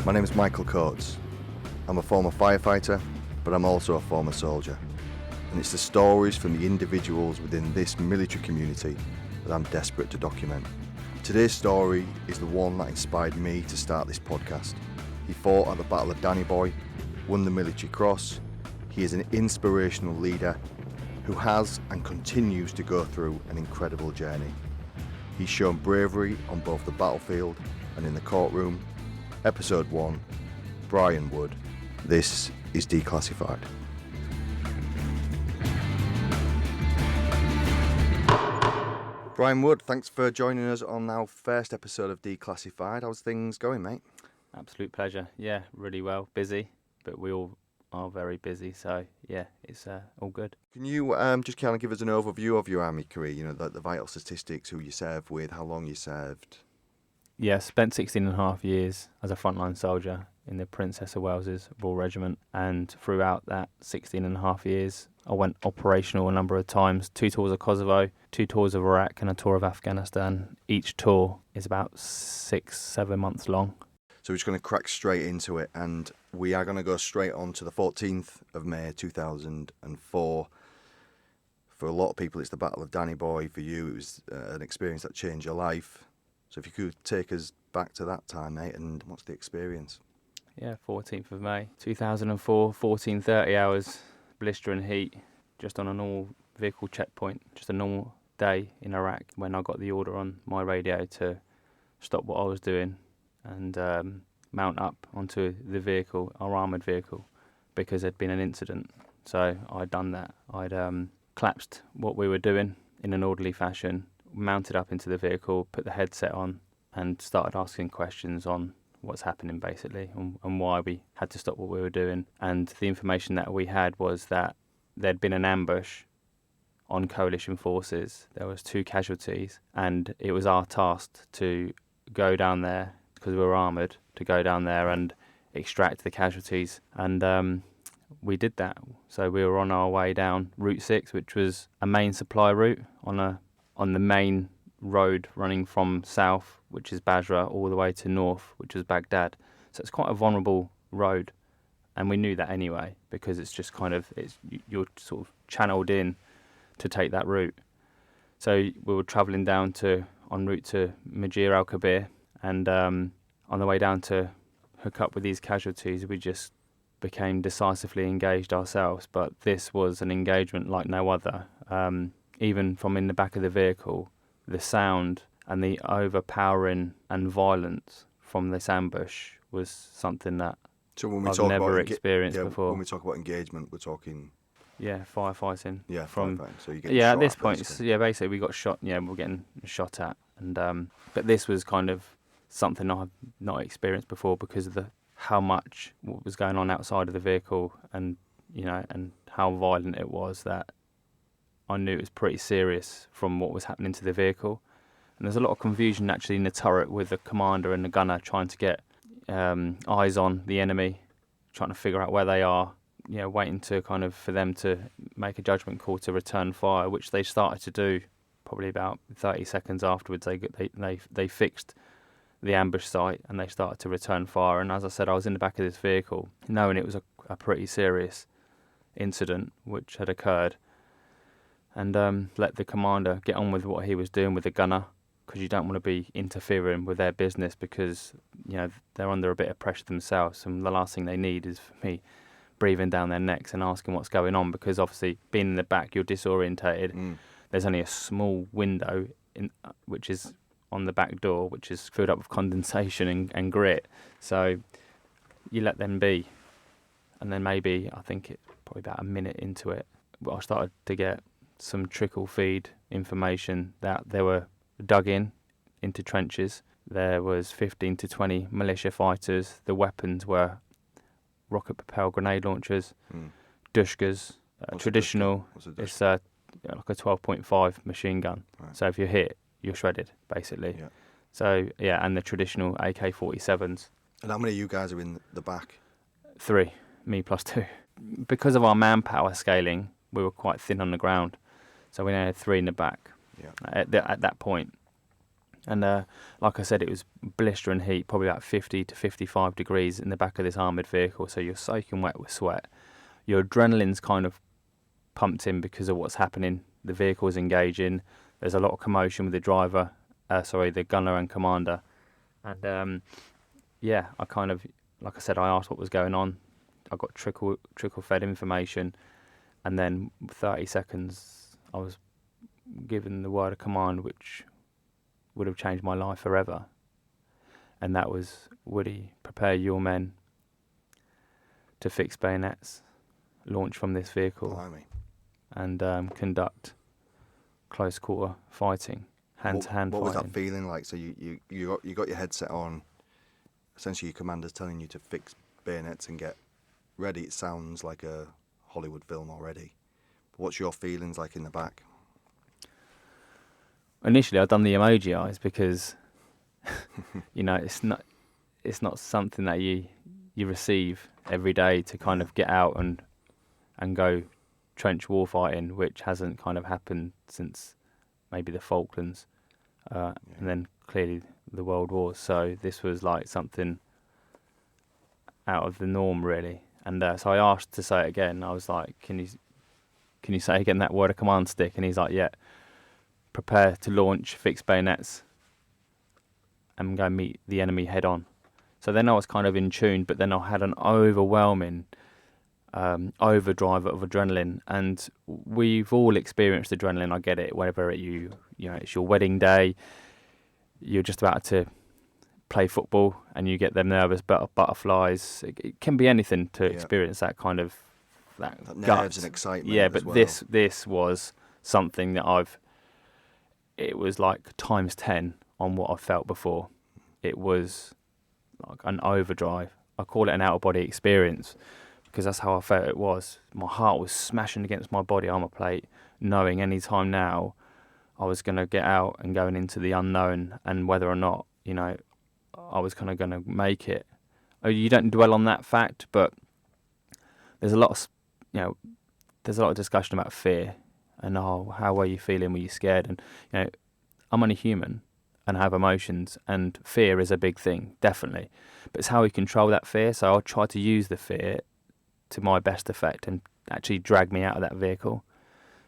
My name is Michael Coates. I'm a former firefighter, but I'm also a former soldier. And it's the stories from the individuals within this military community that I'm desperate to document. Today's story is the one that inspired me to start this podcast. He fought at the Battle of Danny Boy, won the Military Cross. He is an inspirational leader who has and continues to go through an incredible journey. He's shown bravery on both the battlefield and in the courtroom. Episode 1, Brian Wood. This is Declassified. Brian Wood, thanks for joining us on our first episode of Declassified. How's things going, mate? Absolute pleasure. Yeah, really well. Busy, but we all are very busy. So, yeah, it's all good. Can you just kind of give us an overview of your army career? You know, the vital statistics, who you served with, how long you served? Yeah, spent 16 and a half years as a frontline soldier in the Princess of Wales's Royal Regiment. And throughout that 16 and a half years, I went operational a number of times. 2 tours of Kosovo, 2 tours of Iraq, and a tour of Afghanistan. Each tour is about 6-7 months long. So we're just going to crack straight into it, and we are going to go straight on to the 14th of May 2004. For a lot of people, it's the Battle of Danny Boy. For you, it was an experience that changed your life. So if you could take us back to that time, mate, and what's the experience? Yeah, 14th of May 2004, 14:30 hours, blistering heat, just on a normal vehicle checkpoint, just a normal day in Iraq when I got the order on my radio to stop what I was doing and mount up onto the vehicle, our armoured vehicle, because there'd been an incident. So I'd done that. I'd collapsed what we were doing in an orderly fashion, mounted up into the vehicle, put the headset on, and started asking questions on what's happening, basically, and why we had to stop what we were doing. And the information that we had was that there'd been an ambush on coalition forces. There was 2 casualties, and it was our task to go down there, because we were armoured, to go down there and extract the casualties. And we did that. So we were on our way down Route 6, which was a main supply route on the main road running from south, which is Basra, all the way to north, which was Baghdad. So it's quite a vulnerable road, and we knew that anyway, because it's just kind of, you're sort of channeled in to take that route. So we were travelling down en route to Majir al-Kabir, and on the way down to hook up with these casualties, we just became decisively engaged ourselves. But this was an engagement like no other. Even from in the back of the vehicle, the sound and the overpowering and violence from this ambush was something that I've never experienced before. When we talk about engagement, we're talking... Yeah, firefighting. Yeah, from firefighting. So you get at this at, point, basically. basically we got shot. Yeah, we're getting shot at, and but this was kind of something I've not experienced before because of how much what was going on outside of the vehicle, and and how violent it was, that I knew it was pretty serious from what was happening to the vehicle. And there's a lot of confusion actually in the turret with the commander and the gunner trying to get eyes on the enemy, trying to figure out where they are, waiting to for them to make a judgment call to return fire, which they started to do probably about 30 seconds afterwards. They fixed the ambush site and they started to return fire. And as I said, I was in the back of this vehicle, knowing it was a pretty serious incident which had occurred, and let the commander get on with what he was doing with the gunner, because you don't want to be interfering with their business, because they're under a bit of pressure themselves, and the last thing they need is for me breathing down their necks and asking what's going on, because obviously being in the back, you're disorientated. There's only a small window which is on the back door, which is filled up with condensation and grit, so you let them be. And then maybe, I think it's probably about a minute into it, I started to get some trickle feed information that they were dug into trenches. There was 15 to 20 militia fighters. The weapons were rocket propelled grenade launchers, Dushkas, traditional. It's like a 12.5 machine gun. Right. So if you're hit, you're shredded, basically. Yeah. So and the traditional AK-47s. And how many of you guys are in the back? 3, me plus 2. Because of our manpower scaling, we were quite thin on the ground. So we only had 3 in the back at that point. And like I said, it was blistering heat, probably about 50 to 55 degrees in the back of this armoured vehicle. So you're soaking wet with sweat. Your adrenaline's kind of pumped in because of what's happening. The vehicle's engaging. There's a lot of commotion with the driver, the gunner and commander. And I kind of, like I said, I asked what was going on. I got trickle fed information, and then 30 seconds I was given the word of command, which would have changed my life forever. And that was, Woody, prepare your men to fix bayonets, launch from this vehicle, Blimey. and conduct close quarter fighting, hand to hand fighting. What was that feeling like? So you got your headset on. Essentially, your commander's telling you to fix bayonets and get ready. It sounds like a Hollywood film already. But what's your feelings like in the back? Initially, I'd done the emoji eyes because, it's not something that you receive every day to kind of get out and go trench warfighting, which hasn't kind of happened since maybe the Falklands, and then clearly the World Wars. So this was like something out of the norm, really. And so I asked to say it again. I was like, "Can you say again that word of command, Stick?" And he's like, "Yeah. Prepare to launch, fix bayonets, and go meet the enemy head on." So then I was kind of in tune, but then I had an overwhelming overdrive of adrenaline, and we've all experienced adrenaline. I get it. Whether it's your wedding day, you're just about to play football, and you get them nervous butterflies. It can be anything to experience that kind of that nerves and excitement. Yeah, as but well. this was something that it was like times 10 on what I felt before. It was like an overdrive. I call it an out-of-body experience because that's how I felt it was. My heart was smashing against my body armour plate, knowing any time now I was going to get out and going into the unknown, and whether or not, I was kind of going to make it. You don't dwell on that fact, but there's a lot of discussion about fear. And how were you feeling? Were you scared? And I'm only human and have emotions, and fear is a big thing, definitely. But it's how we control that fear. So I'll try to use the fear to my best effect and actually drag me out of that vehicle.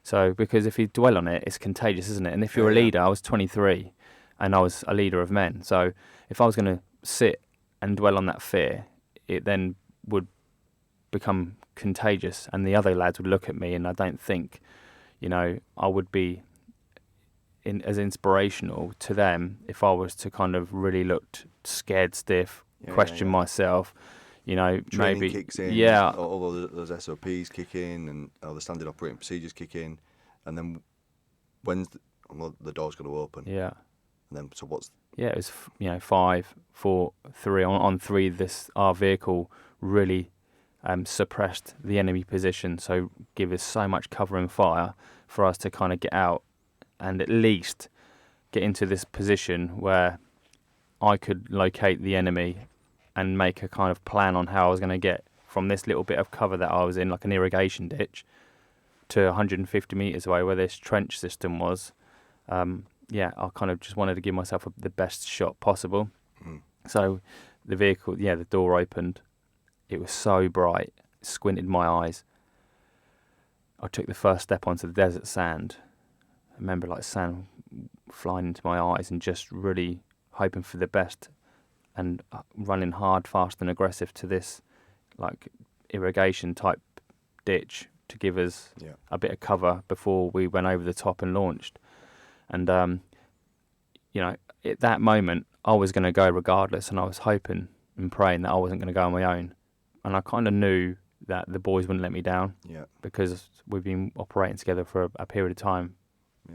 So because if you dwell on it, it's contagious, isn't it? And if you're a leader, I was 23 and I was a leader of men. So if I was going to sit and dwell on that fear, it then would become contagious, and the other lads would look at me, and I don't think I would be as inspirational to them if I was to kind of really look scared stiff, question myself, Training maybe kicks in, all those SOPs kick in, and all the standard operating procedures kick in, and then when's the door's going to open? Yeah. And then, so what's... Yeah, it was, 5, 4, 3. On 3, our vehicle really suppressed the enemy position, so give us so much cover and fire for us to kind of get out and at least get into this position where I could locate the enemy and make a kind of plan on how I was going to get from this little bit of cover that I was in, like an irrigation ditch, to 150 metres away where this trench system was. I kind of just wanted to give myself the best shot possible. Mm. So the vehicle, the door opened. It was so bright, it squinted my eyes. I took the first step onto the desert sand. I remember like sand flying into my eyes and just really hoping for the best and running hard, fast and aggressive to this like irrigation type ditch to give us a bit of cover before we went over the top and launched. And, at that moment, I was going to go regardless, and I was hoping and praying that I wasn't going to go on my own. And I kind of knew that the boys wouldn't let me down because we've been operating together for a period of time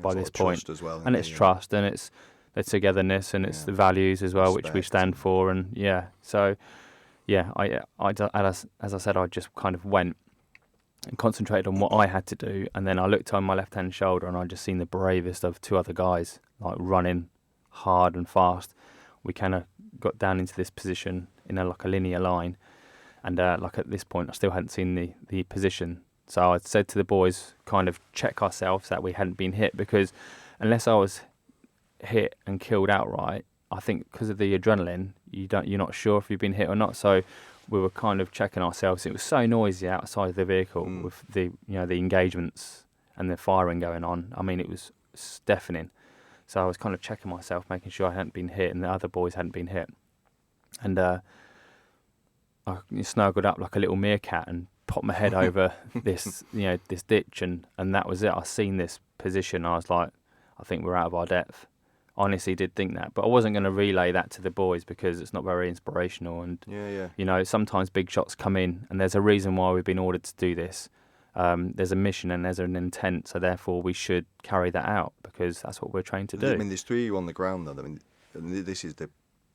by this point. As well, and it's trust, and it's the togetherness, and it's the values as well, which we stand for. And as I said, I just kind of went and concentrated on what I had to do, and then I looked on my left-hand shoulder, and I just seen the bravest of 2 other guys like running hard and fast. We kind of got down into this position in a linear line, and at this point I still hadn't seen the position. So I said to the boys, kind of check ourselves that we hadn't been hit, because unless I was hit and killed outright, I think because of the adrenaline, you're not sure if you've been hit or not. So we were kind of checking ourselves. It was so noisy outside of the vehicle with the the engagements and the firing going on. I mean, it was deafening. So I was kind of checking myself, making sure I hadn't been hit and the other boys hadn't been hit. And I snuggled up like a little meerkat and popped my head over this ditch, and that was it. I seen this position. I was like, I think we're out of our depth. Honestly did think that, but I wasn't going to relay that to the boys because it's not very inspirational. And sometimes big shots come in, and there's a reason why we've been ordered to do this. There's a mission and there's an intent, so therefore we should carry that out because that's what we're trained to do. I mean, there's 3 of you on the ground, though. I mean, this is the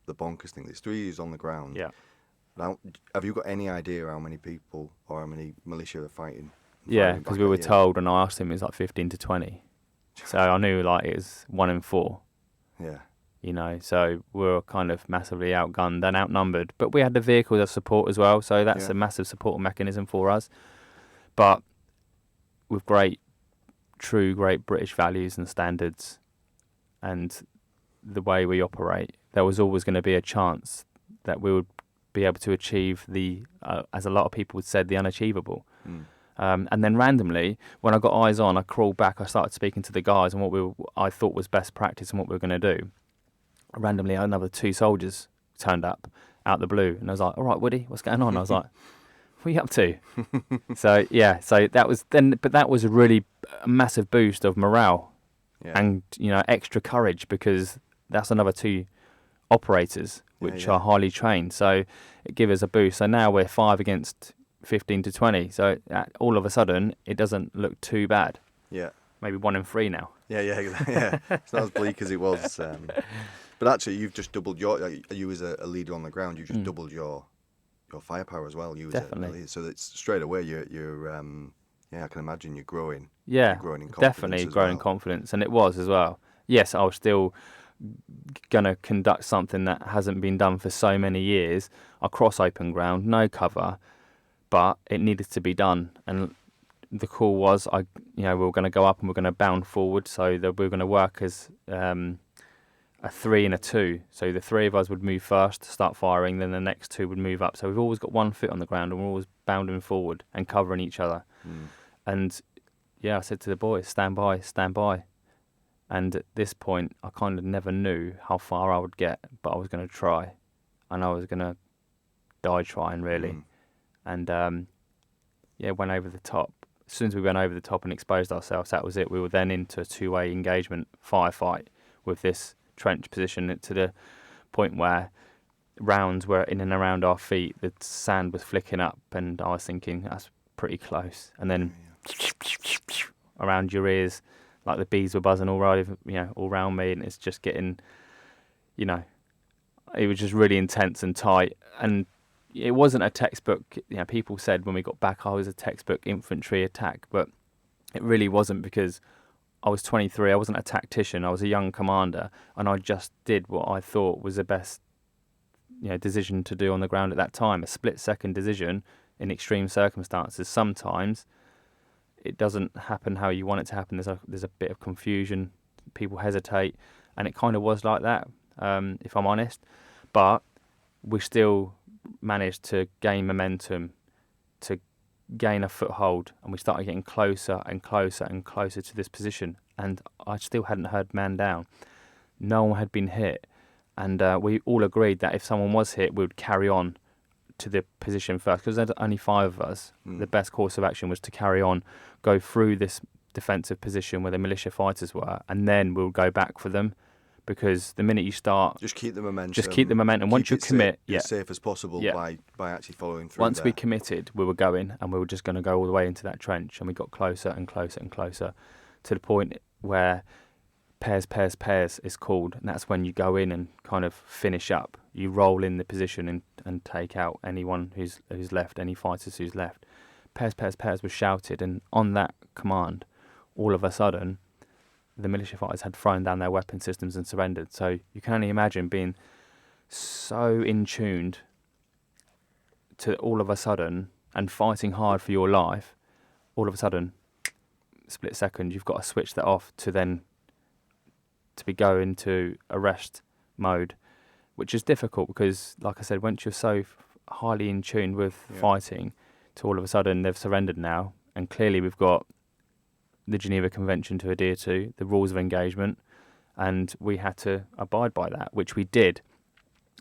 bonkers thing. There's 3 of you on the ground. Yeah. Now, have you got any idea how many people or how many militia are fighting? Yeah, because we were told, and I asked him, it was like 15 to 20. So I knew like it was 1 in 4. Yeah. So we were kind of massively outgunned and outnumbered. But we had the vehicles of support as well, so that's a massive support mechanism for us. But with great British values and standards and the way we operate, there was always going to be a chance that we would be able to achieve as a lot of people said, the unachievable. And then randomly, when I got eyes on, I crawled back, I started speaking to the guys on what I thought was best practice and what we were going to do. Randomly, another 2 soldiers turned up out the blue, and I was like, all right, Woody, what's going on? I was like, what are you up to? So that was then, but that was a really massive boost of morale and, extra courage, because that's another 2 operators, which are highly trained. So it gave us a boost. So now we're 5 against 15 to 20. So all of a sudden, it doesn't look too bad. Yeah. Maybe 1 in 3 now. Yeah. It's not as bleak as it was. But actually, you've just doubled you as a leader on the ground, you've just doubled your firepower as well. You Definitely. So it's straight away, you're I can imagine you're growing. Yeah, you're growing in confidence. Definitely growing in confidence. And it was as well. Yes, I was still going to conduct something that hasn't been done for so many years across open ground, no cover, but it needed to be done. And the call was, we were going to go up and we're going to bound forward, so that we were going to work as a 3 and a 2. So the 3 of us would move first, start firing, then the next 2 would move up. So we've always got 1 foot on the ground and we're always bounding forward and covering each other. And I said to the boys, stand by, stand by. And at this point, I kind of never knew how far I would get, but I was going to try, and I was going to die trying, really. And went over the top. As soon as we went over the top and exposed ourselves, that was it. We were then into a 2-way engagement firefight with this trench position to the point where rounds were in and around our feet. The sand was flicking up, and I was thinking, that's pretty close. And then around your ears, like the bees were buzzing all around me, and it's just getting, it was just really intense and tight. And it wasn't a textbook, people said when we got back, I was a textbook infantry attack, but it really wasn't, because I was 23, I wasn't a tactician, I was a young commander, and I just did what I thought was the best, decision to do on the ground at that time, a split-second decision in extreme circumstances. Sometimes it doesn't happen how you want it to happen. There's a bit of confusion, people hesitate, and it kind of was like that, if I'm honest. But we still managed to gain momentum, to gain a foothold, and we started getting closer and closer and closer to this position. And I still hadn't heard man down. No one had been hit, and we all agreed that if someone was hit, we would carry on to the position first, because there's only 5 of us. The best course of action was to carry on, go through this defensive position where the militia fighters were, and then we'll go back for them, because the minute you start, just keep the momentum. Once you commit, as safe as possible by actually following through. Once we committed, we were going, and we were just going to go all the way into that trench, and we got closer and closer and closer to the point where pairs is called, and that's when you go in and kind of finish up. You roll in the position and take out anyone who's left, any fighters who's left. Pairs was shouted, and on that command, all of a sudden, the militia fighters had thrown down their weapon systems and surrendered. So you can only imagine being so in tuned to all of a sudden, and fighting hard for your life, all of a sudden, split second, you've got to switch that off to then to be going to arrest mode, which is difficult because, like I said, once you're so highly in tune with fighting, to all of a sudden they've surrendered now, and clearly we've got the Geneva Convention to adhere to, the rules of engagement, and we had to abide by that, which we did.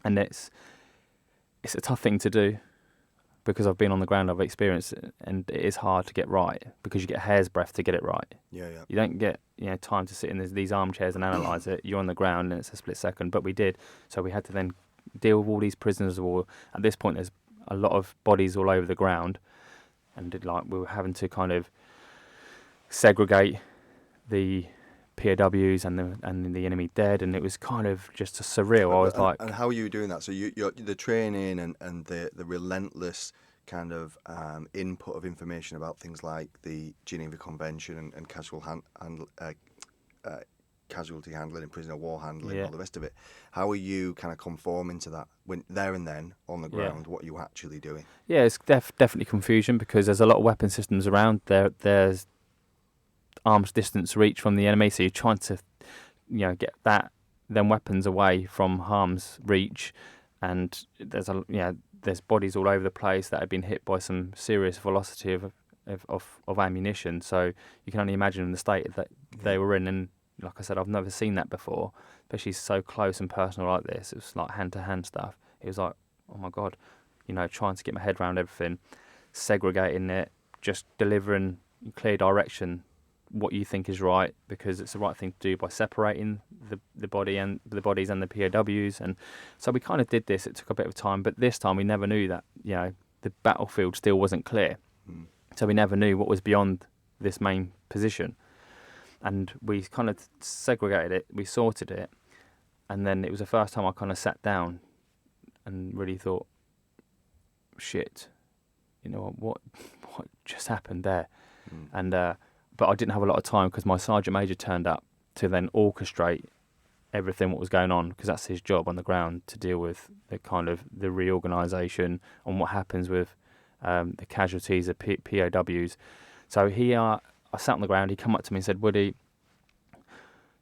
And it's a tough thing to do because I've been on the ground, I've experienced it, and it is hard to get right because you get a hair's breadth to get it right. Yeah, yeah. You don't get time to sit in these armchairs and analyse it. You're on the ground and it's a split second, but we did. So we had to then deal with all these prisoners of war. At this point, there's a lot of bodies all over the ground, and we were having to kind of segregate the POWs and the enemy dead, and it was kind of just surreal. I was like, and how are you doing that? So you're the training and the relentless kind of input of information about things like the Geneva Convention and casualty handling and prisoner of war handling, all the rest of it. How are you kind of conforming to that when there and then on the ground? What are you actually doing? Yeah, it's definitely confusion because there's a lot of weapon systems around. There's arm's distance reach from the enemy, so you're trying to get them weapons away from harm's reach, and there's bodies all over the place that have been hit by some serious velocity of ammunition, so you can only imagine the state that they were in. And like I said, I've never seen that before, especially so close and personal like this. It was like hand-to-hand stuff. It was like, oh my God, trying to get my head around everything, segregating it, just delivering clear direction, what you think is right, because it's the right thing to do by separating the bodies and the POWs. And so we kind of did this. It took a bit of time, but this time we never knew that the battlefield still wasn't clear. So we never knew what was beyond this main position, and we kind of segregated it, we sorted it, and then it was the first time I kind of sat down and really thought, shit, what just happened there? And but I didn't have a lot of time because my sergeant major turned up to then orchestrate everything what was going on, because that's his job on the ground, to deal with the reorganisation on what happens with the casualties of POWs. So I sat on the ground, he come up to me and said, Woody,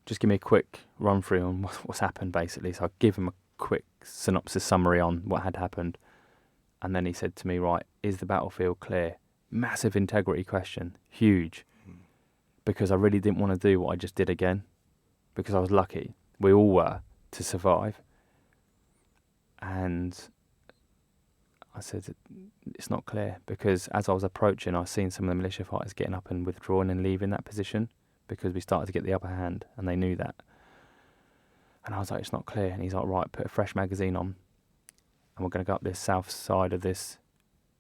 just give me a quick run through on what's happened basically. So I give him a quick synopsis summary on what had happened. And then he said to me, right, is the battlefield clear? Massive integrity question, huge. Because I really didn't want to do what I just did again, because I was lucky, we all were, to survive. And I said, it's not clear, because as I was approaching, I seen some of the militia fighters getting up and withdrawing and leaving that position, because we started to get the upper hand, and they knew that. And I was like, it's not clear. And he's like, right, put a fresh magazine on, and we're going to go up this south side of this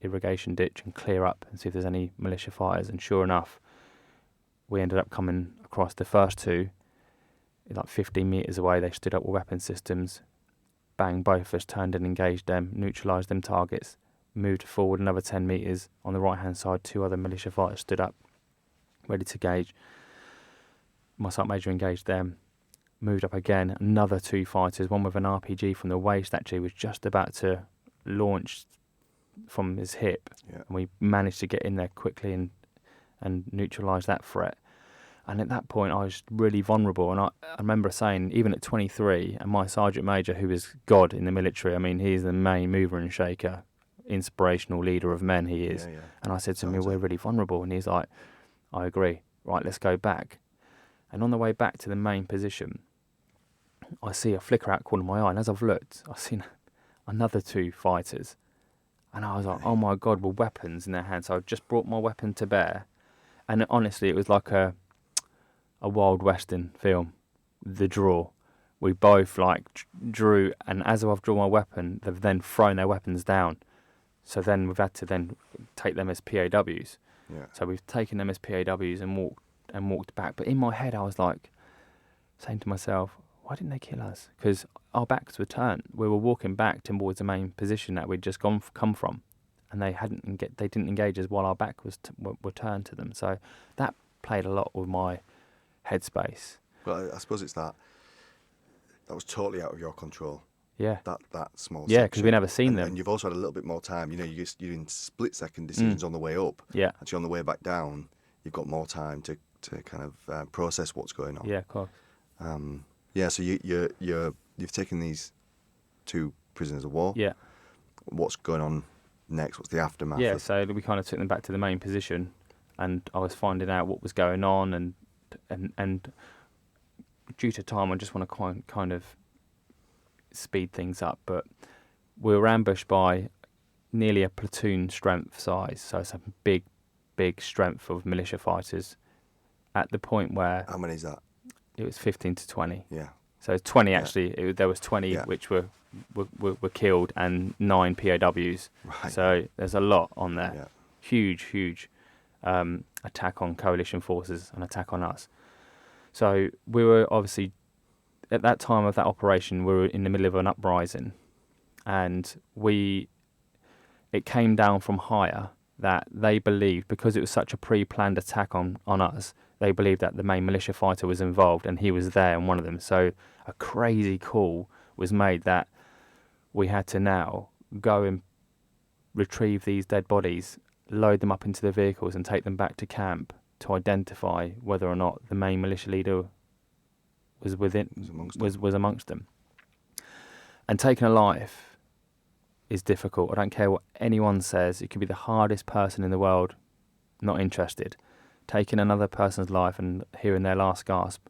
irrigation ditch and clear up and see if there's any militia fighters. And sure enough, we ended up coming across the first two, like 15 metres away. They stood up with weapon systems. Bang, both of us turned and engaged them, neutralised them targets, moved forward another 10 metres. On the right-hand side, two other militia fighters stood up, ready to engage. My sergeant major engaged them, moved up again, another two fighters, one with an RPG from the waist, actually was just about to launch from his hip. And we managed to get in there quickly and neutralise that threat. And at that point, I was really vulnerable. And I remember saying, even at 23, and my sergeant major, who is God in the military, I mean, he's the main mover and shaker, inspirational leader of men, he is. And I said to him, we're really vulnerable. And he's like, I agree. Right, let's go back. And on the way back to the main position, I see a flicker out corner of my eye. And as I've looked, I've seen another two fighters. And I was like, oh my God, with weapons in their hands. So I just brought my weapon to bear. And honestly, it was like a Wild Western film, The Draw. We both drew, and as I've drawn my weapon, they've then thrown their weapons down. So then we've had to then take them as POWs. So we've taken them as POWs and walked back. But in my head, I was like saying to myself, why didn't they kill us? Because our backs were turned. We were walking back towards the main position that we'd just come from, and they didn't engage us while our back were turned to them. So that played a lot with my headspace. Well, I suppose it's that was totally out of your control. Yeah. That small Yeah, section. because we never seen them. And you've also had a little bit more time. You're in split-second decisions on the way up. Yeah. Actually, on the way back down, you've got more time to kind of process what's going on. Yeah, of course. Yeah, so you've taken these 2 prisoners of war. Yeah. What's going on next? What's the aftermath? Yeah, so we kind of took them back to the main position, and I was finding out what was going on, and due to time, I just want to kind of speed things up. But we were ambushed by nearly a platoon strength size, so it's a big strength of militia fighters. At the point where How many is that? it was 15 to 20. Yeah. So 20 actually. There was 20 which were killed and 9 POWs. Right. So there's a lot on there. Yeah. Huge attack on coalition forces, an attack on us. So we were obviously, at that time of that operation, we were in the middle of an uprising, and it came down from higher that they believed, because it was such a pre-planned attack on us, they believed that the main militia fighter was involved, and he was there and one of them. So a crazy call was made that we had to now go and retrieve these dead bodies, load them up into the vehicles and take them back to camp to identify whether or not the main militia leader was amongst them. And taking a life is difficult. I don't care what anyone says. It could be the hardest person in the world, not interested. Taking another person's life and hearing their last gasp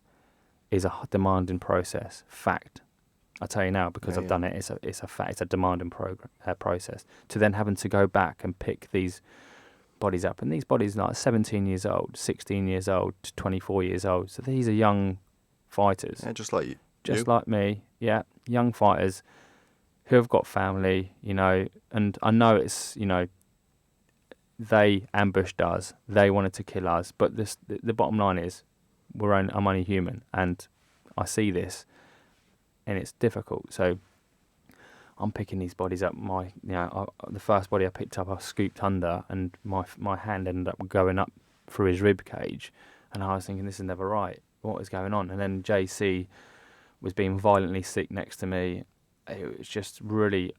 is a demanding process. Fact. I tell you now, because I've done it. It's a fact. It's a demanding process. To then having to go back and pick these bodies up, and these bodies are like 17 years old, 16 years old, 24 years old. So these are young fighters. Yeah, just like you. Just like me. Yeah, young fighters who have got family, and I know it's, they ambushed us, they wanted to kill us, but the bottom line is I'm only human, and I see this, and it's difficult. So I'm picking these bodies up. The first body I picked up, I scooped under, and my hand ended up going up through his rib cage, and I was thinking, this is never right. What is going on? And then JC was being violently sick next to me. It was just really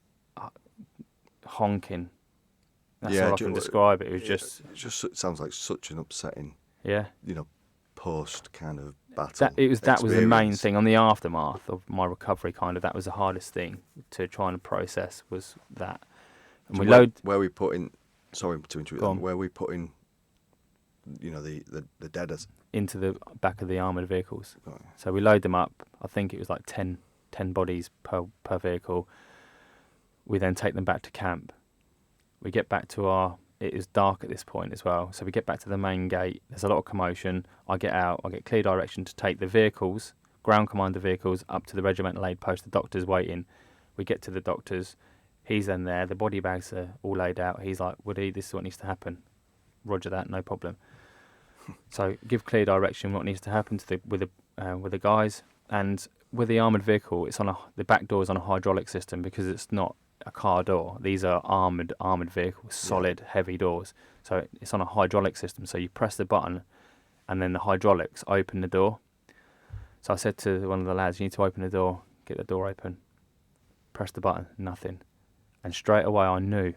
honking. That's all I can describe it. It was it sounds like such an upsetting, post kind of battle. That was the main thing on the aftermath of my recovery. Kind of that was the hardest thing to try and process, was that. And so where we put in. Sorry to interrupt. Where we put in, the deaders into the back of the armoured vehicles. Oh. So we load them up. I think it was like 10 bodies per vehicle. We then take them back to camp. We get back to it is dark at this point as well, so we get back to the main gate. There's a lot of commotion. I get out. I get clear direction to take the vehicles, ground commander vehicles, up to the regimental aid post. The doctor's waiting. We get to the doctor's. He's then there. The body bags are all laid out. He's like, Woody, this is what needs to happen. Roger that, no problem. So give clear direction what needs to happen with the guys. And with the armoured vehicle, the back door is on a hydraulic system, because it's not a car door. These are armoured vehicles, solid, heavy doors. So it's on a hydraulic system. So you press the button, and then the hydraulics open the door. So I said to one of the lads, you need to open the door, get the door open. Press the button, nothing. And straight away I knew,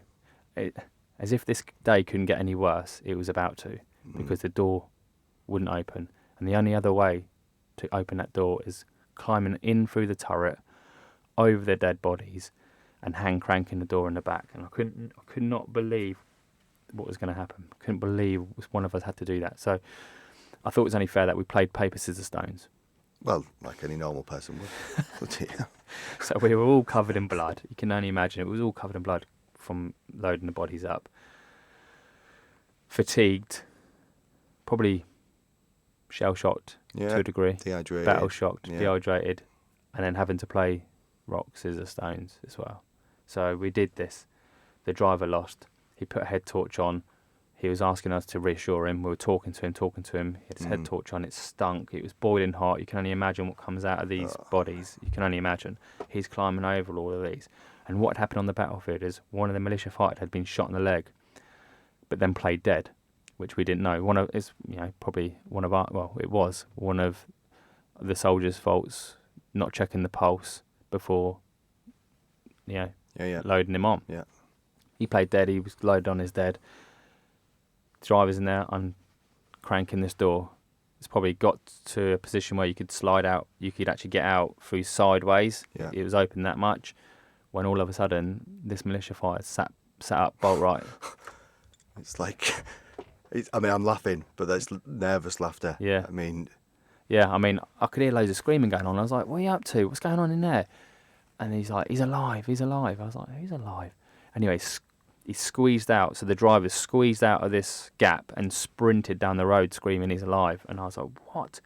as if this day couldn't get any worse, it was about to, because the door wouldn't open. And the only other way to open that door is climbing in through the turret, over the dead bodies, and hand cranking the door in the back. And I could not believe what was going to happen. I couldn't believe one of us had to do that. So I thought it was only fair that we played paper, scissors, stones. Well, like any normal person would. So we were all covered in blood. You can only imagine. It was all covered in blood from loading the bodies up. Fatigued, probably shell-shocked to a degree. Dehydrated. Battle-shocked, dehydrated, and then having to play rock, scissors, stones as well. So we did this. The driver lost. He put a head torch on. He was asking us to reassure him. We were talking to him. He had his head torch on. It stunk. It was boiling hot. You can only imagine what comes out of these bodies. You can only imagine. He's climbing over all of these. And what happened on the battlefield is one of the militia fighters had been shot in the leg, but then played dead, which we didn't know. It was one of the soldiers' faults, not checking the pulse before, loading him on. Yeah. He played dead. He was loaded on his dead. The driver's in there. I'm cranking this door. it's probably got to a position where you could slide out. You could actually get out through sideways. Yeah. It was open that much. When all of a sudden, this militia fighter sat up bolt right. It's like, I mean, I'm laughing, but that's nervous laughter. Yeah. I mean, Yeah, I mean, I could hear loads of screaming going on. I was like, what are you up to? What's going on in there? And he's like, he's alive, he's alive. I was like, who's alive? Anyway, he squeezed out. So the driver squeezed out of this gap and sprinted down the road screaming he's alive. And I was like, what?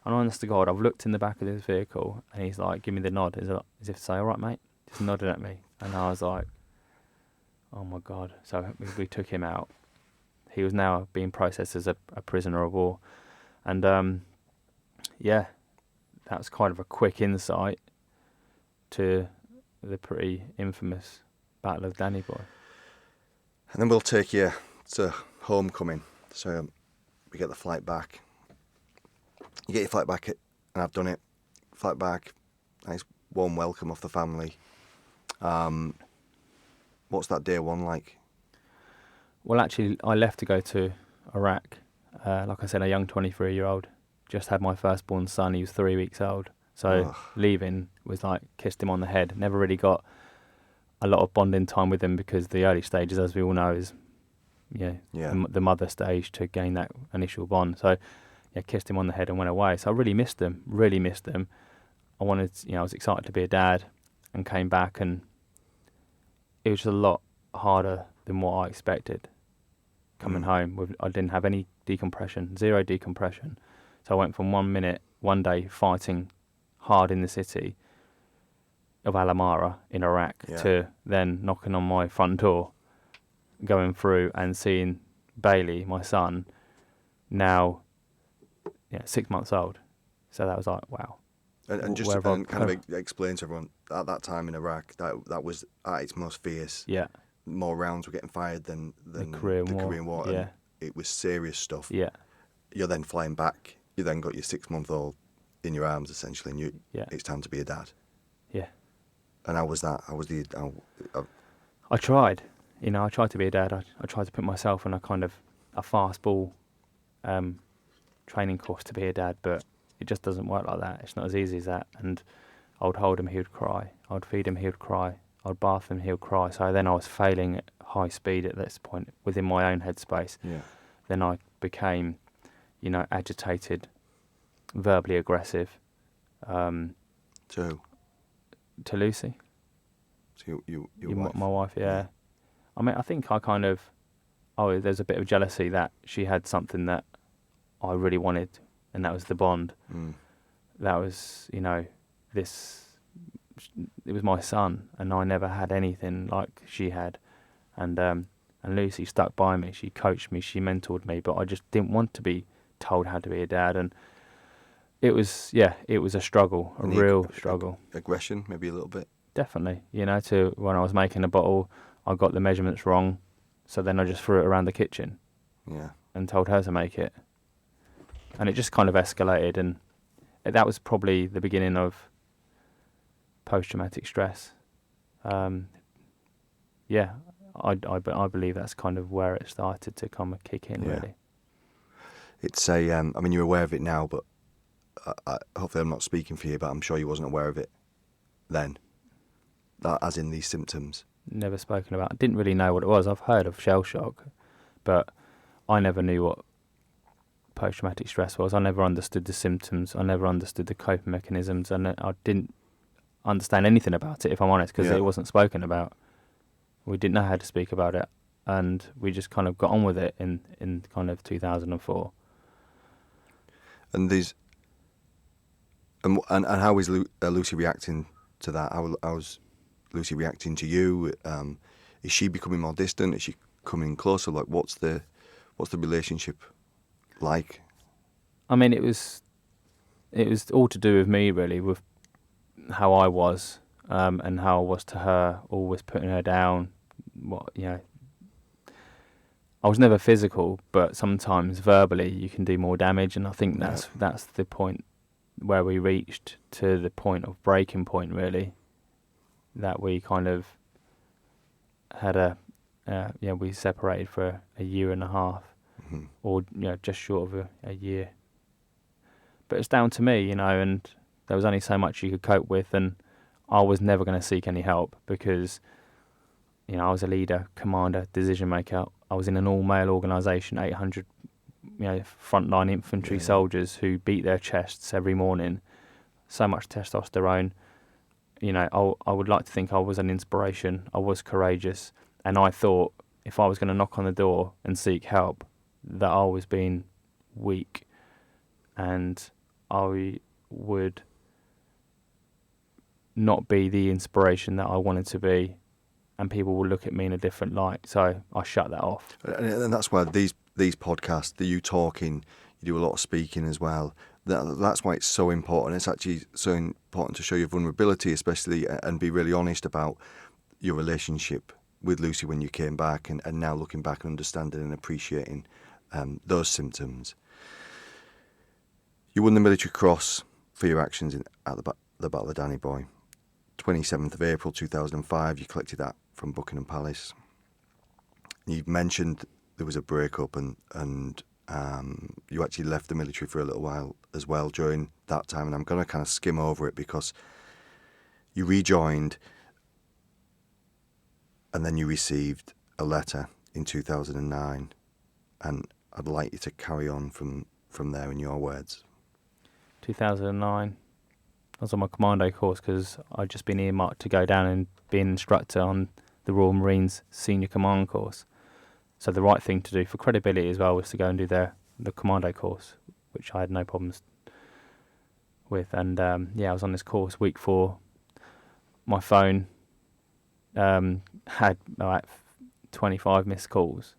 And honest to God, I've looked in the back of this vehicle and he's like, give me the nod. As if to say, all right, mate. Just nodded at me. And I was like, oh my God. So we took him out. He was now being processed as a prisoner of war. And yeah, that was kind of a quick insight to the pretty infamous Battle of Danny Boy. and then we'll take you to homecoming. So we get the flight back. You get your flight back, and I've done it. Flight back, nice warm welcome off the family. What's that day one like? Well, actually, I left to go to Iraq. Like I said, a young 23-year-old. Just had my firstborn son. He was 3 weeks old. So leaving was like kissed him on the head. Never really got a lot of bonding time with him because the early stages, as we all know, is the mother stage to gain that initial bond. So yeah, kissed him on the head and went away. So I really missed him. Really missed him. I was excited to be a dad, and came back, and it was just a lot harder than what I expected. Coming home, I didn't have any decompression, zero decompression. So I went from 1 minute, one day fighting hard in the city of Al-Amara in Iraq to then knocking on my front door, going through and seeing Bailey, my son, now 6 months old. So that was like, wow. And just explain to everyone, at that time in Iraq, that was at its most fierce. Yeah. More rounds were getting fired than the Korean War. Yeah. And it was serious stuff. Yeah. You're then flying back. You then got your 6-month-old in your arms, essentially, and it's time to be a dad. Yeah. And how was that? I tried. I tried to be a dad. I tried to put myself on a fastball training course to be a dad, but it just doesn't work like that. It's not as easy as that. And I would hold him, he would cry. I would feed him, he would cry. I would bath him, he would cry. So then I was failing at high speed at this point within my own headspace. Yeah. Then I became, agitated, verbally aggressive. To Lucy. So your wife? My wife, yeah. I mean, I think there's a bit of jealousy that she had something that I really wanted, and that was the bond. That was, it was my son, and I never had anything like she had. And Lucy stuck by me. She coached me, she mentored me, but I just didn't want to be told how to be a dad. And it was a struggle, a real struggle. Aggression, maybe a little bit. Definitely, to when I was making a bottle, I got the measurements wrong, so then I just threw it around the kitchen. Yeah. And told her to make it. And it just kind of escalated, and that was probably the beginning of post-traumatic stress. I believe that's kind of where it started to come kick in, really. It's you're aware of it now, but hopefully I'm not speaking for you, but I'm sure you wasn't aware of it then, as in these symptoms. Never spoken about. I didn't really know what it was. I've heard of shell shock, but I never knew what post-traumatic stress was. I never understood the symptoms. I never understood the coping mechanisms, and I didn't understand anything about it, if I'm honest, because it wasn't spoken about. We didn't know how to speak about it, and we just kind of got on with it in kind of 2004. And and how is Lucy reacting to that? How's Lucy reacting to you? Is she becoming more distant? Is she coming closer? Like, what's the relationship like? I mean, it was all to do with me, really, with how I was, and how I was to her, always putting her down. I was never physical, but sometimes verbally you can do more damage, and I think that's the point where we reached, to the point of breaking point, really, that we kind of had we separated for a year and a half, or just short of a year. But it's down to me, you know, and there was only so much you could cope with, and I was never going to seek any help because, you know, I was a leader, commander, decision maker. I was in an all-male organisation, 800, you know, frontline infantry soldiers who beat their chests every morning. So much testosterone. You know, I would like to think I was an inspiration. I was courageous, and I thought if I was going to knock on the door and seek help, that I was being weak, and I would not be the inspiration that I wanted to be, and people will look at me in a different light. So I shut that off. And that's why these podcasts, that you talking, you do a lot of speaking as well. That's why it's so important. It's actually so important to show your vulnerability, especially, and be really honest about your relationship with Lucy when you came back, and now looking back and understanding and appreciating those symptoms. You won the Military Cross for your actions at the Battle of Danny Boy. 27th of April 2005, you collected that from Buckingham Palace. You've mentioned there was a breakup, and you actually left the military for a little while as well during that time, and I'm going to kind of skim over it because you rejoined and then you received a letter in 2009, and I'd like you to carry on from there in your words. 2009, I was on my commando course because I'd just been earmarked to go down and be an instructor on the Royal Marines Senior Command course. So the right thing to do for credibility as well was to go and do the commando course, which I had no problems with. And I was on this course. Week 4, my phone had like 25 missed calls,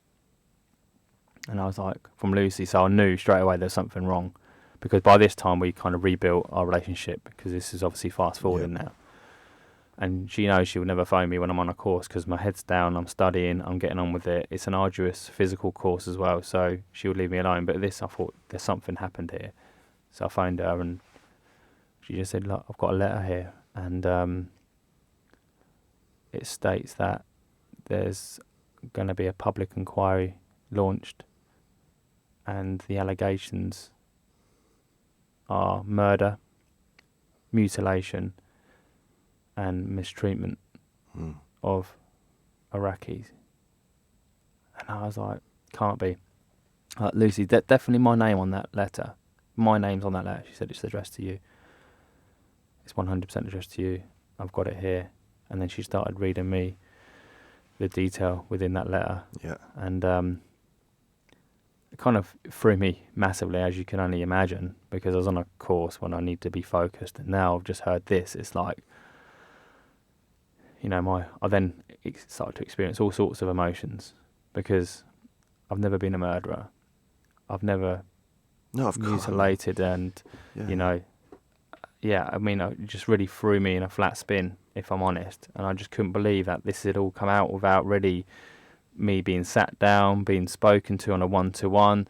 and I was like, from Lucy. So I knew straight away there's something wrong, because by this time we kind of rebuilt our relationship, because this is obviously fast forwarding now. And she knows she would never phone me when I'm on a course because my head's down, I'm studying, I'm getting on with it. It's an arduous physical course as well, so she would leave me alone. But this, I thought, there's something happened here. So I phoned her, and she just said, look, I've got a letter here, and it states that there's going to be a public inquiry launched, and the allegations are murder, mutilation, and mistreatment of Iraqis. And I was like, can't be. Lucy, definitely my name on that letter. My name's on that letter. She said it's addressed to you. It's 100% addressed to you. I've got it here. And then she started reading me the detail within that letter. Yeah. And it kind of threw me massively, as you can only imagine, because I was on a course when I need to be focused. And now I've just heard this. It's like, you know, I then started to experience all sorts of emotions, because I've never been a murderer. I've never mutilated, and, you know, I mean, it just really threw me in a flat spin, if I'm honest. And I just couldn't believe that this had all come out without really me being sat down, being spoken to on a one-to-one,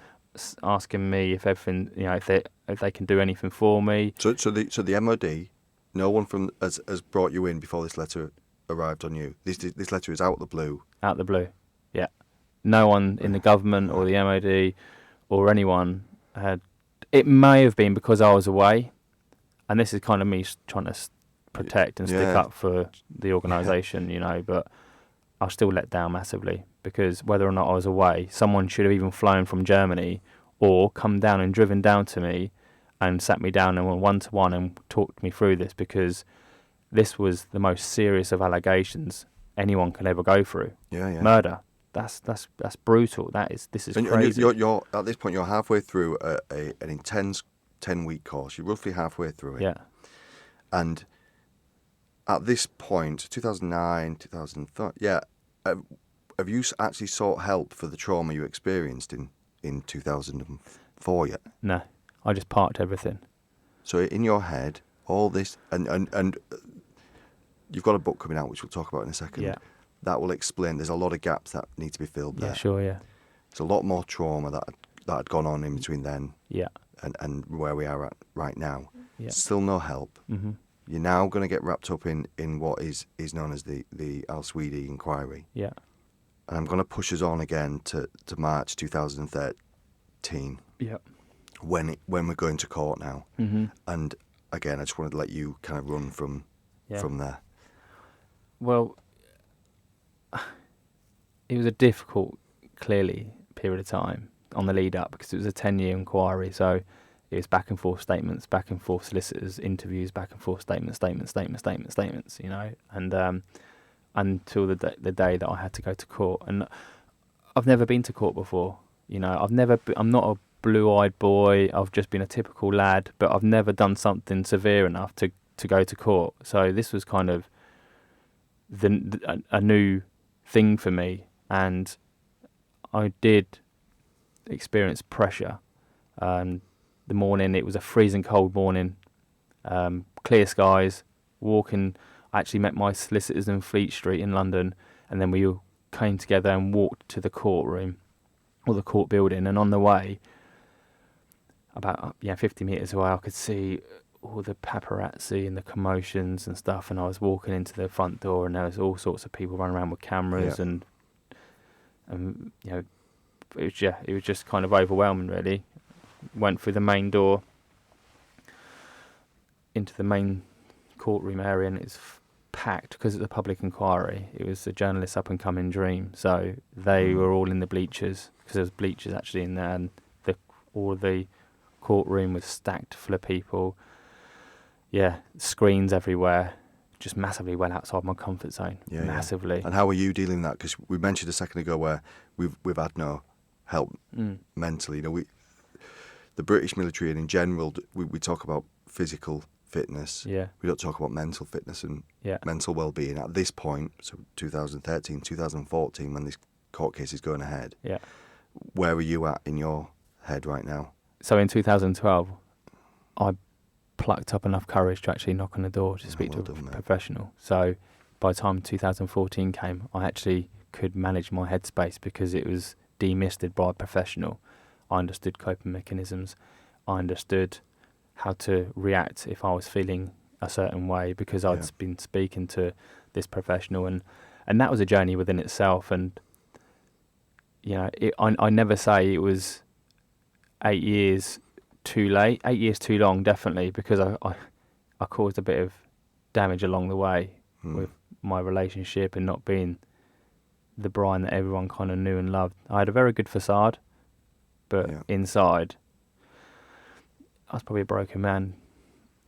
asking me if everything, you know, if they can do anything for me. So the MOD, no one has brought you in before this letter arrived on you. This letter is out of the blue. Out of the blue, yeah. No one in the government or the MOD or anyone had. It may have been because I was away, and this is kind of me trying to protect and stick up for the organisation, you know, but I was still let down massively, because whether or not I was away, someone should have even flown from Germany or come down and driven down to me and sat me down and went one-to-one and talked me through this, because this was the most serious of allegations anyone can ever go through. Murder. That's brutal. This is crazy. And you're at this point, you're halfway through an intense 10-week course. You're roughly halfway through it. Yeah. And at this point, 2009, 2003, have you actually sought help for the trauma you experienced in 2004 yet? No, I just parked everything. So in your head, all this, and you've got a book coming out, which we'll talk about in a second. Yeah. That will explain. There's a lot of gaps that need to be filled there. Yeah, sure, yeah. There's a lot more trauma that had gone on in between then. Yeah. And where we are at right now. Yeah. Still no help. Mm-hmm. You're now going to get wrapped up in what is known as the Sweedy enquiry. Yeah. And I'm going to push us on again to March 2013. Yeah. when we're going to court now, Mm-hmm. and again, I just wanted to let you kind of run from there. Well, it was a difficult, clearly, period of time on the lead up because it was a 10-year inquiry. So it was back and forth statements, back and forth solicitors, interviews, back and forth statements, you know, and until the day that I had to go to court. And I've never been to court before, you know, I'm not a blue-eyed boy, I've just been a typical lad, but I've never done something severe enough to go to court. So this was kind of a new thing for me, and I did experience pressure. The morning, it was a freezing cold morning, clear skies, walking. I actually met my solicitors in Fleet Street in London, and then we all came together and walked to the courtroom, or the court building, and on the way, about 50 metres away, I could see all the paparazzi and the commotions and stuff, and I was walking into the front door, and there was all sorts of people running around with cameras, and you know, it was just kind of overwhelming, really. Went through the main door into the main courtroom area, and it's packed because it's a public inquiry. It was a journalist's up and coming dream, so they were all in the bleachers, because there was bleachers actually in there, and all the courtroom was stacked full of people. Yeah, screens everywhere, just massively well outside my comfort zone, massively. And how are you dealing with that? Because we mentioned a second ago where we've had no help mentally. You know, the British military, and in general, we talk about physical fitness. Yeah. We don't talk about mental fitness and mental well-being at this point. So 2013, 2014, when this court case is going ahead. Yeah. Where are you at in your head right now? So in 2012, I plucked up enough courage to actually knock on the door to speak to a professional. So by the time 2014 came, I actually could manage my headspace because it was demisted by a professional. I understood coping mechanisms. I understood how to react if I was feeling a certain way because I'd been speaking to this professional, and that was a journey within itself. And you know, I never say it was 8 years too late, 8 years too long, definitely, because I caused a bit of damage along the way with my relationship and not being the Brian that everyone kind of knew and loved. I had a very good facade, but inside, I was probably a broken man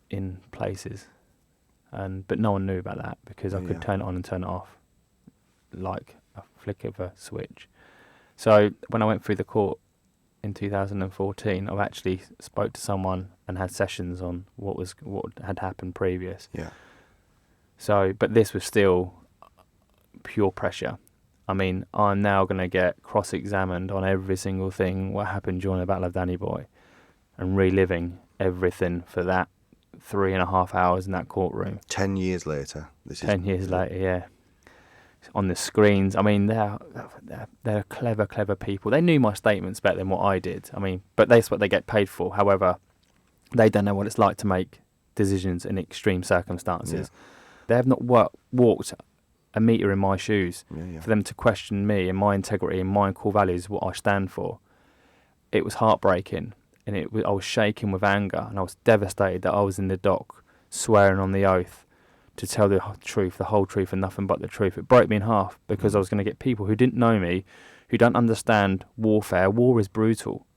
in places, but no one knew about that because I could turn it on and turn it off like a flick of a switch. So when I went through the court in 2014, I actually spoke to someone and had sessions on what had happened previous. Yeah. So, but this was still pure pressure. I mean, I'm now going to get cross-examined on every single thing what happened during the Battle of Danny Boy, and reliving everything for that 3.5 hours in that courtroom. 10 years later. 10 years later, yeah. On the screens, I mean, they're clever people. They knew my statements better than what I did. I mean, but that's what they get paid for. However, they don't know what it's like to make decisions in extreme circumstances. Yeah. They have not walked a metre in my shoes for them to question me and my integrity and my core values, what I stand for. It was heartbreaking, and I was shaking with anger, and I was devastated that I was in the dock swearing on the oath to tell the truth, the whole truth, and nothing but the truth. It broke me in half because I was going to get people who didn't know me, who don't understand warfare. War is brutal.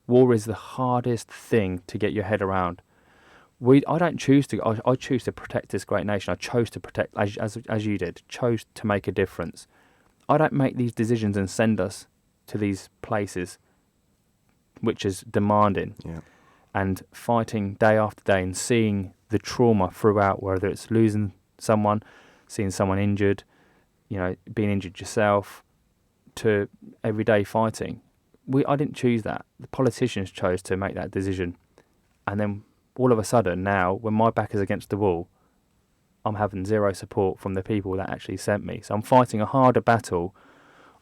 War is the hardest thing to get your head around. I don't choose to. I choose to protect this great nation. I chose to protect, as you did, chose to make a difference. I don't make these decisions and send us to these places, which is demanding, and fighting day after day and seeing the trauma throughout, whether it's losing someone, seeing someone injured, you know, being injured yourself, to everyday fighting. I didn't choose that. The politicians chose to make that decision. And then all of a sudden now, when my back is against the wall, I'm having zero support from the people that actually sent me. So I'm fighting a harder battle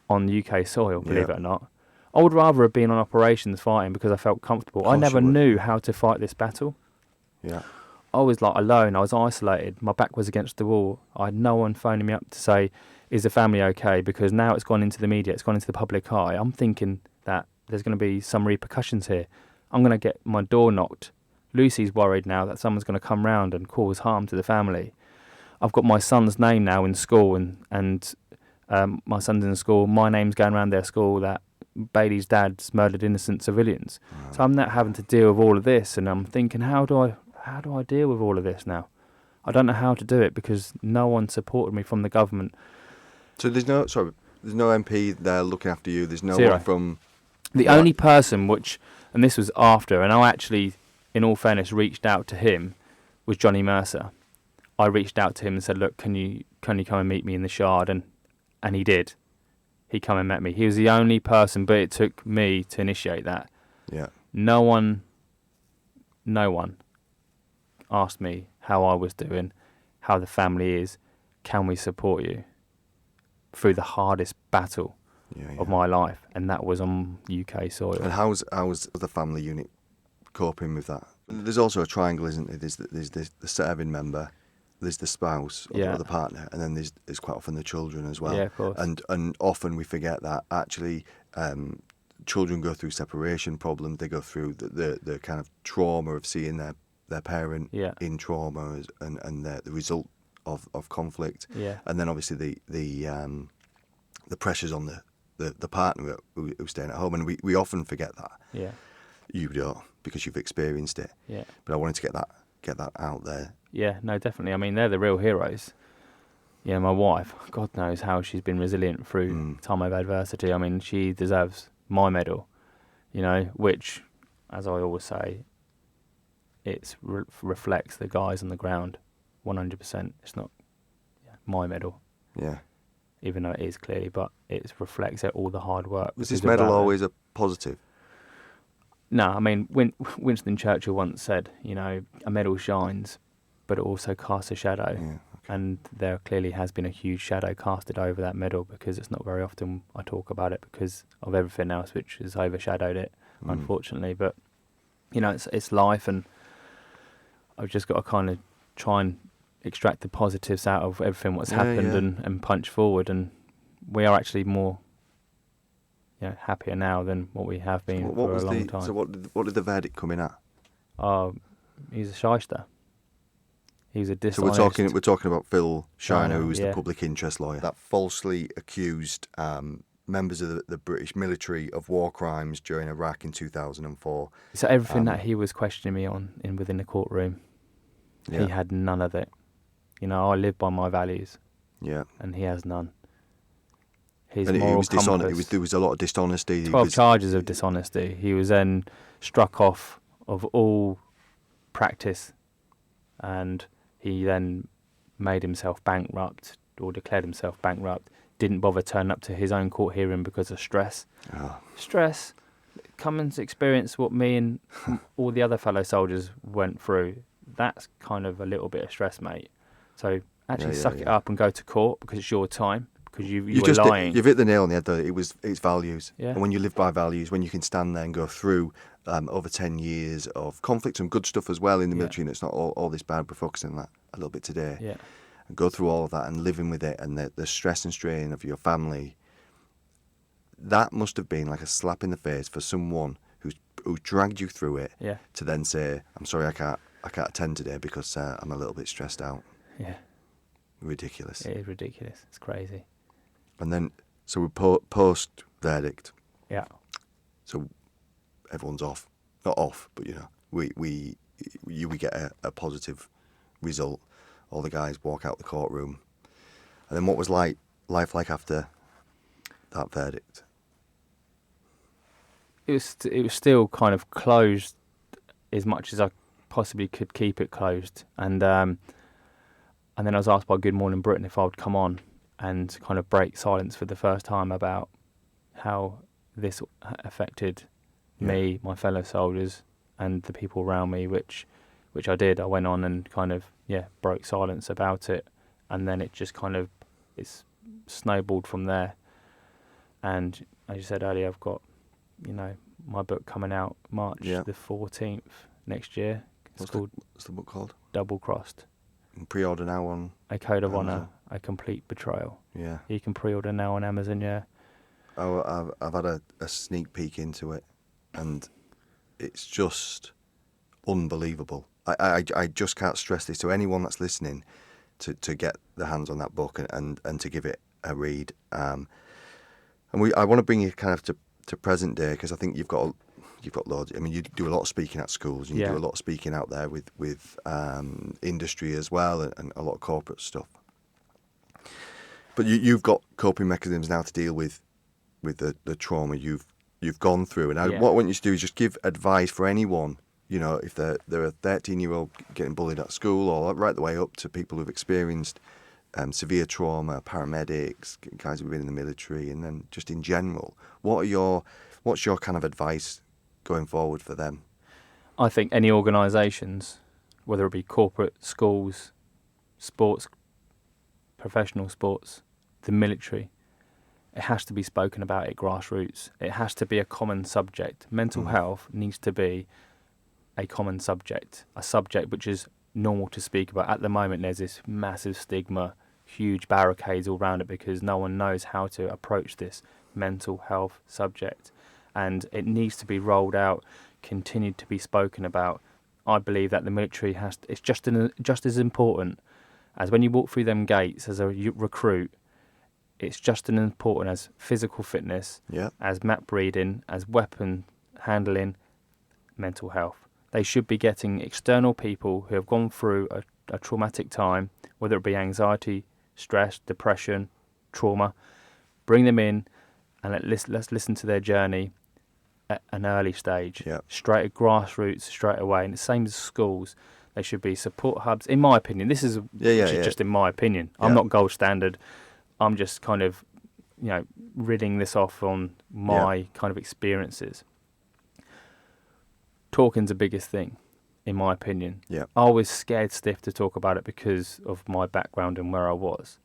on UK soil, believe it or not. I would rather have been on operations fighting because I felt comfortable. I never knew how to fight this battle. Yeah. I was like alone. I was isolated. My back was against the wall. I had no one phoning me up to say, is the family okay? Because now it's gone into the media. It's gone into the public eye. I'm thinking that there's going to be some repercussions here. I'm going to get my door knocked. Lucy's worried now that someone's going to come round and cause harm to the family. I've got my son's name now in school, and my son's in school. My name's going around their school that Bailey's dad's murdered innocent civilians. Wow. So I'm now having to deal with all of this, and I'm thinking, how do I deal with all of this now? I don't know how to do it because no one supported me from the government. So there's no MP there looking after you. There's no Zero. one from. The only person and this was after, and I actually, in all fairness, reached out to him, was Johnny Mercer. I reached out to him and said, look, can you come and meet me in the Shard? And he did. He come and met me. He was the only person, but it took me to initiate that. Yeah. No one asked me how I was doing, how the family is, can we support you through the hardest battle of my life, and that was on UK soil. And how's the family unit coping with that? There's also a triangle, isn't there? There's the serving member, there's the spouse or the partner, and then there's quite often the children as well. Yeah, of course. And often we forget that actually children go through separation problems. They go through the kind of trauma of seeing their parent in trauma and the result of conflict. Yeah. And then obviously the pressures on the partner who's staying at home, and we often forget that. Yeah. You don't, because you've experienced it. Yeah. But I wanted to get that out there. Yeah, no, definitely. I mean, they're the real heroes. Yeah, my wife, God knows how she's been resilient through time of adversity. I mean, she deserves my medal, which, as I always say, it reflects the guys on the ground 100%. It's not my medal. Yeah. Even though it is clearly, but it reflects all the hard work. Was this medal always a positive? No, I mean, Winston Churchill once said, a medal shines, but it also casts a shadow. Yeah, okay. And there clearly has been a huge shadow casted over that medal, because it's not very often I talk about it because of everything else which has overshadowed it, unfortunately. But, it's life, and I've just got to kind of try and extract the positives out of everything what's happened and punch forward. And we are actually more happier now than what we have been for a long time. So what did the verdict come in at? He's a shyster. He's a dishonest. So we're talking about Phil Shiner, who's the yeah. public interest lawyer that falsely accused members of the British military of war crimes during Iraq in 2004. So everything that he was questioning me on within the courtroom, he had none of it. I live by my values. Yeah. And he has none. His moral compass. There was a lot of dishonesty. 12 charges of dishonesty. He was then struck off of all practice, and he then made himself bankrupt, or declared himself bankrupt. Didn't bother turning up to his own court hearing because of stress. Oh. Stress. Come and experience what me and all the other fellow soldiers went through. That's kind of a little bit of stress, mate. So actually suck it up and go to court, because it's your time, because you were lying. You've hit the nail on the head, though. It's values. Yeah. And when you live by values, when you can stand there and go through over 10 years of conflict, some good stuff as well in the military, and it's not all this bad, we're focusing on that a little bit today. Yeah. And go through all of that and living with it, and the stress and strain of your family, that must have been like a slap in the face for someone who dragged you through it to then say, I'm sorry, I can't attend today because I'm a little bit stressed out. Yeah. Ridiculous. It is ridiculous. It's crazy. And then, so we post-verdict. Yeah. So everyone's off. Not off, but, we get a positive result. All the guys walk out the courtroom. And then what was life like after that verdict? It was still kind of closed as much as I possibly could keep it closed. And then I was asked by Good Morning Britain if I would come on and kind of break silence for the first time about how this affected me, my fellow soldiers, and the people around me, which I did. I went on and kind of, broke silence about it. And then it just kind of, it's snowballed from there. And as you said earlier, I've got, my book coming out March the 14th next year. What's the book called? Double Crossed. And pre-order now on A Code of Amazon. Honour, A Complete Betrayal. Yeah. You can pre-order now on Amazon, Oh, I've had a sneak peek into it, and it's just unbelievable. I just can't stress this to anyone that's listening to get their hands on that book and to give it a read. And I want to bring you kind of to present day, because I think you've got loads. I mean, you do a lot of speaking at schools, and you do a lot of speaking out there with industry as well, and a lot of corporate stuff. But you've got coping mechanisms now to deal with the trauma you've gone through. And what I want you to do is just give advice for anyone. You know, if they're a 13-year-old getting bullied at school, or right the way up to people who've experienced severe trauma, paramedics, guys who've been in the military, and then just in general, what's your kind of advice going forward for them? I think any organisations, whether it be corporate, schools, sports, professional sports, the military, it has to be spoken about at grassroots. It has to be a common subject. Mental health needs to be a common subject, a subject which is normal to speak about. At the moment, there's this massive stigma, huge barricades all around it, because no one knows how to approach this mental health subject. And it needs to be rolled out, continued to be spoken about. I believe that the military it's just as important as when you walk through them gates as a recruit. It's just as important as physical fitness, as map reading, as weapon handling, mental health. They should be getting external people who have gone through a traumatic time, whether it be anxiety, stress, depression, trauma. Bring them in and let's listen to their journey at an early stage, straight at grassroots, straight away. And the same as schools. They should be support hubs, in my opinion. This is just in my opinion. I'm not gold standard. I'm just kind of, ridding this off on my kind of experiences. Talking's the biggest thing, in my opinion. I was scared stiff to talk about it because of my background and where I was.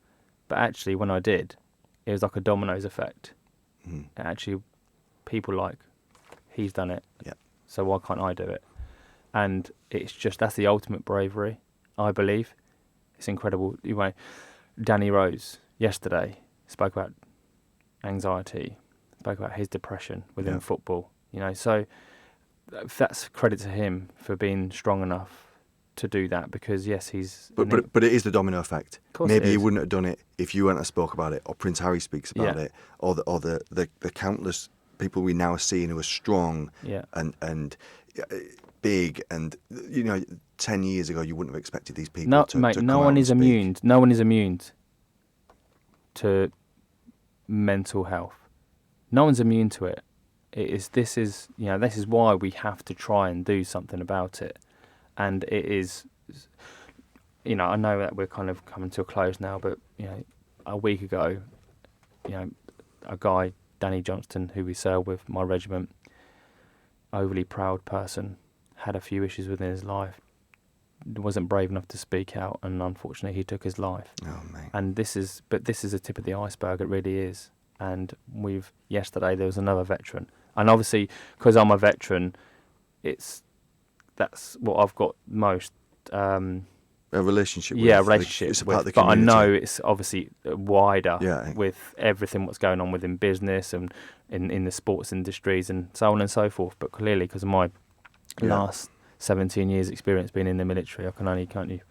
But actually, when I did, it was like a dominoes effect. And actually, people like, he's done it, so why can't I do it? And that's the ultimate bravery, I believe. It's incredible. Anyway, Danny Rose yesterday spoke about anxiety, spoke about his depression within football. So that's credit to him for being strong enough to do that, because he's. But it is the domino effect. Of course, maybe he wouldn't have done it if you hadn't have spoke about it, or Prince Harry speaks about it, or the countless people we now are seeing who are strong and big, and 10 years ago you wouldn't have expected these people to come out and speak. No one is immune to mental health. No one's immune to it. This is why we have to try and do something about it. And it is, I know that we're kind of coming to a close now, but a week ago, a guy, Danny Johnston, who we served with my regiment, overly proud person, had a few issues within his life, wasn't brave enough to speak out, and unfortunately he took his life. Oh, mate. And this is the tip of the iceberg. It really is. And yesterday there was another veteran, and obviously because I'm a veteran, that's what I've got most. A relationship with. Relationship it's with. Part of the but I community. know it's obviously wider with everything what's going on within business and in the sports industries and so on and so forth. But clearly, because of my last 17 years experience being in the military, I can only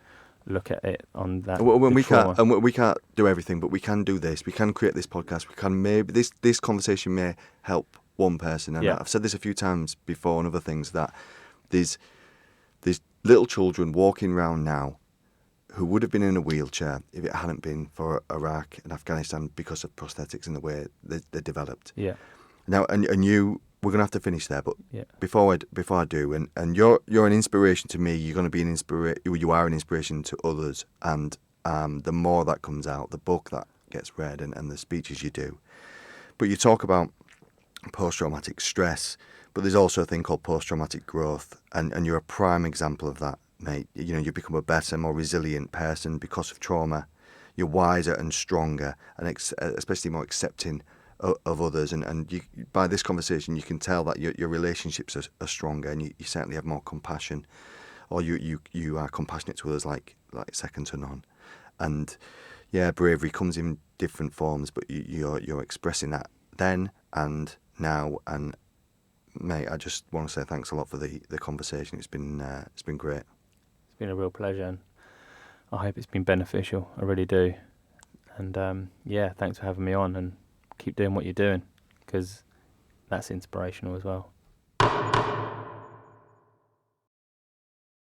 look at it on that. We can't do everything, but we can do this. We can create this podcast. We can maybe this conversation may help one person. And I've said this a few times before and other things, that there's little children walking around now who would have been in a wheelchair if it hadn't been for Iraq and Afghanistan, because of prosthetics and the way they're developed. Now, and we're going to have to finish there, but before I do, and you're an inspiration to me. You're going to be you are an inspiration to others, and the more that comes out, the book that gets read, and the speeches you do. But you talk about post-traumatic stress, but there's also a thing called post-traumatic growth, and you're a prime example of that, mate. You become a better, more resilient person because of trauma. You're wiser and stronger, and especially more accepting of others, and you, by this conversation you can tell that your relationships are stronger, and you certainly have more compassion, or you are compassionate to others like second to none. And bravery comes in different forms, but you're expressing that then and now, and Mate, I just want to say thanks a lot for the conversation. It's been great. It's been a real pleasure, and I hope it's been beneficial. I really do. And yeah, thanks for having me on, and keep doing what you're doing, because that's inspirational as well.